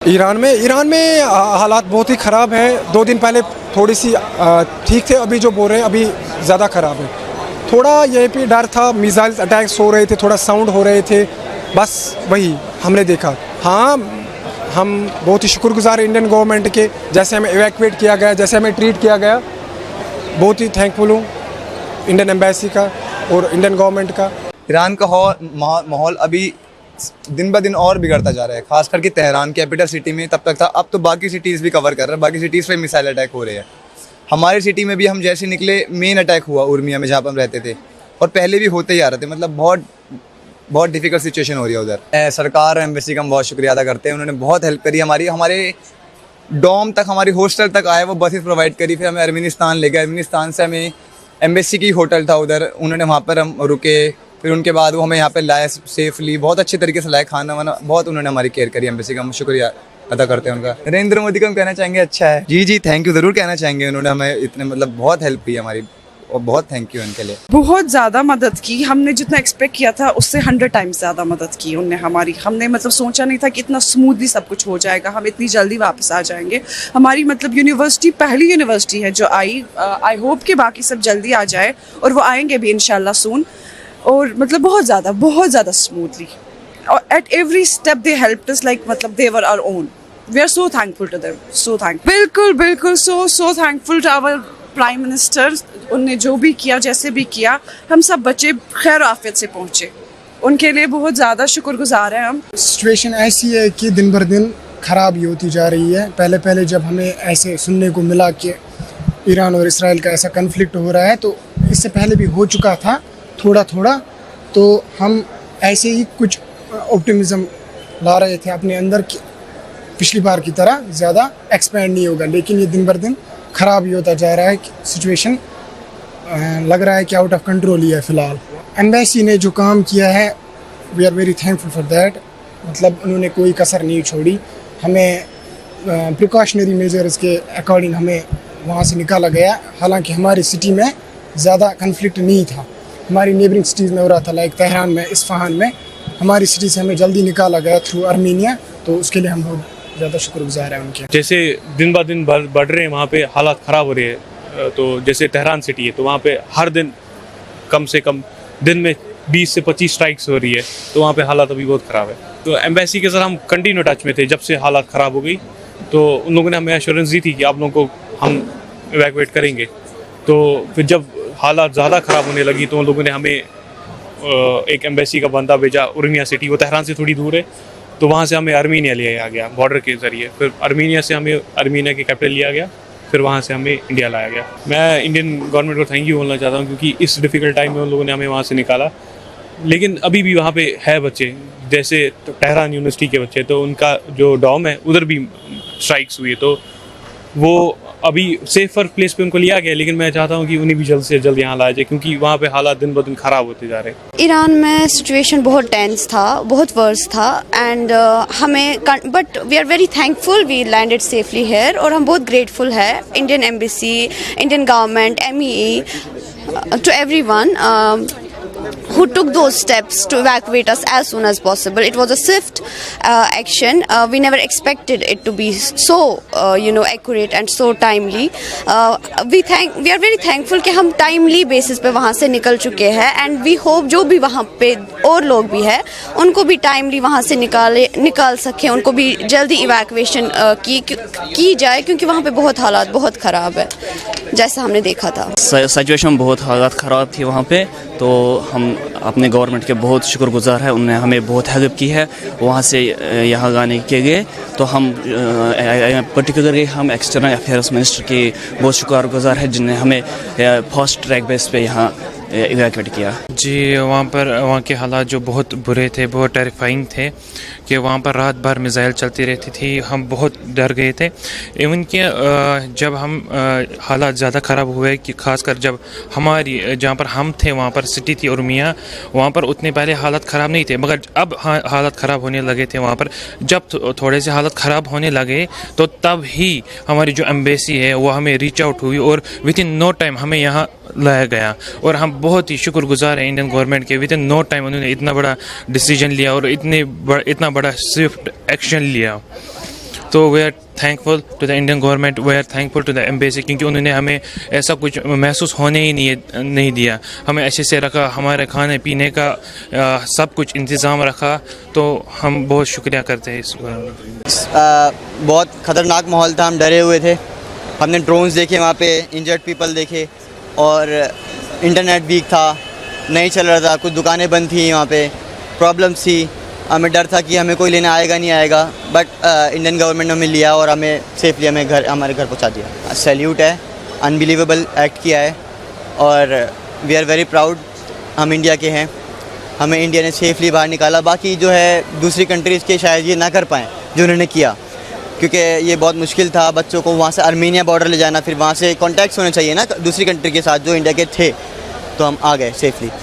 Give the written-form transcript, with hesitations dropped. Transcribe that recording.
Iran में हालात बहुत ही ख़राब हैं। 2 दिन पहले थोड़ी सी ठीक थे, अभी जो बोल रहे हैं अभी ज़्यादा ख़राब है। थोड़ा यहीं पे डर था, मिसाइल अटैक्स हो रहे थे, थोड़ा साउंड हो रहे थे, बस वही हमने देखा। हाँ, हम बहुत ही शुक्रगुज़ार हैं इंडियन गवर्नमेंट के, जैसे हमें इवैक्यूएट किया गया, जैसे हमें ट्रीट किया गया। बहुत ही थैंकफुल हूँ इंडियन एम्बेसी का और इंडियन गवर्नमेंट का। ईरान का माहौल अभी दिन ब दिन और बिगड़ता जा रहा है, खास करके तेहरान कैपिटल सिटी में तब तक था, अब तो बाकी सिटीज़ भी कवर कर रहा है। बाकी सिटीज़ पे मिसाइल अटैक हो रहे हैं। हमारी सिटी में भी हम जैसे निकले मेन अटैक हुआ उर्मिया में, जहाँ पर हम रहते थे, और पहले भी होते ही आ रहे थे। मतलब बहुत डिफ़िकल्ट सिचुएशन हो रही है उधर। सरकार और एम्बेसी का हम बहुत शुक्रिया अदा करते हैं, उन्होंने बहुत हेल्प करी हमारे डॉम तक, हमारी हॉस्टल तक आए, वो बसेस प्रोवाइड करी। फिर हमें अर्मेनिस्तान ले गए, अर्मेनिस्तान से हमें एम्बेसी की होटल था उधर, उन्होंने वहाँ पर हम रुके। फिर उनके बाद वो हमें यहाँ पे लाए सेफली, बहुत अच्छे तरीके से लाए, खाना वाना बहुत उन्होंने हमारी केयर करी। एम्बेसी का हम शुक्रिया अदा करते हैं उनका। नरेंद्र मोदी को हम कहना चाहेंगे अच्छा है। जी थैंक यू ज़रूर कहना चाहेंगे, उन्होंने हमें इतने मतलब बहुत हेल्प की हमारी, और बहुत थैंक यू उनके लिए। बहुत ज़्यादा मदद की, हमने जितना एक्सपेक्ट किया था उससे 100 टाइम्स ज़्यादा मदद की उनने हमारी। हमने मतलब सोचा नहीं था कि इतना स्मूथली सब कुछ हो जाएगा, हम इतनी जल्दी वापस आ जाएंगे। हमारी मतलब यूनिवर्सिटी पहली यूनिवर्सिटी है जो आई होप कि बाकी सब जल्दी आ जाए, और वो आएंगे भी इंशाल्लाह सून। और मतलब बहुत ज़्यादा स्मूथली, और at every step they helped us, like मतलब they were our own. We are so thankful to them, so thankful. बिल्कुल so thankful to our prime minister. उनने जो भी किया, जैसे भी किया, हम सब बच्चे खैर आफियत से पहुँचे, उनके लिए बहुत ज़्यादा शुक्रगुजार हैं हम। सिचुएशन ऐसी है कि दिन भर दिन ख़राब ही होती जा रही है। पहले जब हमें ऐसे सुनने को मिला कि ईरान और इसराइल का ऐसा कन्फ्लिक्ट हो रहा है, तो इससे पहले भी हो चुका था थोड़ा, तो हम ऐसे ही कुछ ऑप्टिमिज़म ला रहे थे अपने अंदर कि पिछली बार की तरह ज़्यादा एक्सपेंड नहीं होगा। लेकिन ये दिन भर दिन ख़राब ही होता जा रहा है। सिचुएशन लग रहा है कि आउट ऑफ कंट्रोल ही है फ़िलहाल। एम्बेसी ने जो काम किया है, we are very thankful for that. मतलब उन्होंने कोई कसर नहीं छोड़ी, हमें प्रिकॉशनरी मेजर्स के अकॉर्डिंग हमें वहाँ से निकाला गया। हालांकि हमारी सिटी में ज़्यादा कन्फ्लिक्ट नहीं था, हमारी नेबरिंग सिटीज़ में हो रहा था, लाइक तेहरान में, इस्फहान में। हमारी सिटी से हमें जल्दी निकाला गया थ्रू अर्मीनिया, तो उसके लिए हम बहुत ज़्यादा शुक्रगुजार हैं उनके। जैसे दिन ब दिन बढ़ रहे हैं, वहाँ पे हालात ख़राब हो रहे हैं। तो जैसे तेहरान सिटी है, तो वहाँ पे हर दिन कम से कम दिन में 20 से 25 स्ट्राइक्स हो रही है, तो वहाँ पे हालात अभी बहुत ख़राब है। तो एम्बेसी के साथ हम कंटिन्यू टच में थे जब से हालात ख़राब हो गई, तो उन लोगों ने हमें एश्योरेंस दी थी कि आप लोगों को हम इवैक्यूएट करेंगे। तो फिर जब हालात ज़्यादा ख़राब होने लगी, तो उन लोगों ने हमें एक एम्बेसी का बंदा भेजा उर्मिया सिटी, वो तेहरान से थोड़ी दूर है, तो वहाँ से हमें अर्मीनिया लिया गया बॉर्डर के ज़रिए। फिर अर्मीनिया से हमें अर्मीनिया की कैपिटल लिया गया, फिर वहाँ से हमें इंडिया लाया गया। मैं इंडियन गवर्नमेंट को थैंक यू बोलना चाहता हूँ, क्योंकि इस डिफ़िकल्ट टाइम में उन लोगों ने हमें वहाँ से निकाला। लेकिन अभी भी वहाँ पे है बच्चे, जैसे तेहरान यूनिवर्सिटी के बच्चे, तो उनका जो डॉम है उधर भी स्ट्राइक्स हुई है, तो वो अभी सेफर प्लेस पे उनको लिया गया। लेकिन मैं चाहता हूँ कि उन्हें भी जल्द से जल्द यहाँ लाया जाए, क्योंकि वहाँ पे हालात दिन ब दिन ख़राब होते जा रहे हैं। ईरान में सिचुएशन बहुत टेंस था, बहुत वर्स था, and but we are very thankful we landed safely here. और हम बहुत ग्रेटफुल है Indian embassy, Indian government, MEE, to everyone who took those steps to evacuate us as soon as possible. It was a swift action. We never expected it to be so accurate and so timely. We are very thankful कि हम timely basis पे वहाँ से निकल चुके हैं, and we hope जो भी वहाँ पे और लोग भी हैं उनको भी timely वहाँ से निकाल सकें, उनको भी जल्दी evacuation की जाए, क्योंकि वहाँ पे बहुत हालात बहुत ख़राब है जैसा हमने देखा था। सिचुएशन बहुत हालात ख़राब थी वहाँ पे, तो हम अपने गवर्नमेंट के बहुत शुक्रगुजार हैं। उन्होंने हमें बहुत हेल्प की है वहाँ से यहाँ आने के लिए। तो हम पर्टिकुलरली हम एक्सटर्नल अफेयर्स मिनिस्टर के बहुत शुक्रगुजार हैं, जिन्हें हमें फास्ट ट्रैक बेस पे यहाँ इवैक्यूएट किया। जी, वहाँ के हालात जो बहुत बुरे थे, बहुत टेरिफाइंग थे, कि वहाँ पर रात भर मिसाइल चलती रहती थी, हम बहुत डर गए थे। इवन कि जब हम हालात ज़्यादा ख़राब हुए, कि ख़ासकर जब हमारी जहाँ पर हम थे वहाँ पर सिटी थी उर्मिया, वहाँ पर उतने पहले हालात ख़राब नहीं थे, मगर अब हालात ख़राब होने लगे थे वहाँ पर। जब थोड़े से हालात ख़राब होने लगे, तो तब ही हमारी जो एम्बेसी है वो हमें रीच आउट हुई, और विद इन नो टाइम हमें यहाँ लाया गया। और हम बहुत ही शुक्रगुजार हैं इंडियन गवर्नमेंट के, विद इन नो टाइम उन्होंने इतना बड़ा डिसीजन लिया और इतना बड़ा स्विफ्ट एक्शन लिया। तो we are thankful to the Indian government, we are thankful to the embassy, क्योंकि उन्होंने हमें ऐसा कुछ महसूस होने ही नहीं दिया, हमें अच्छे से रखा, हमारे खाने पीने का सब कुछ इंतज़ाम रखा, तो हम बहुत शुक्रिया करते हैं इस बहुत ख़तरनाक माहौल था, हम डरे हुए थे, हमने ड्रोन्स देखे वहाँ पे, इंजर्ड पीपल देखे, और इंटरनेट वीक था, नहीं चल रहा था, कुछ दुकानें बंद थी, वहाँ पे प्रॉब्लम्स थी, हमें डर था कि हमें कोई लेने आएगा नहीं आएगा, बट इंडियन गवर्नमेंट ने हमें लिया और हमें सेफली हमारे घर पहुँचा दिया। सैल्यूट है, अनबिलीवेबल एक्ट किया है, और वी आर वेरी प्राउड, हम इंडिया के हैं, हमें इंडिया ने सेफली बाहर निकाला। बाकी जो है दूसरी कंट्रीज़ के शायद ये ना कर पाएँ जो उन्होंने किया, क्योंकि ये बहुत मुश्किल था बच्चों को वहाँ से आर्मीनिया बॉर्डर ले जाना, फिर वहाँ से कॉन्टैक्ट्स होने चाहिए ना दूसरी कंट्री के साथ जो इंडिया के थे, तो हम आ गए सेफली।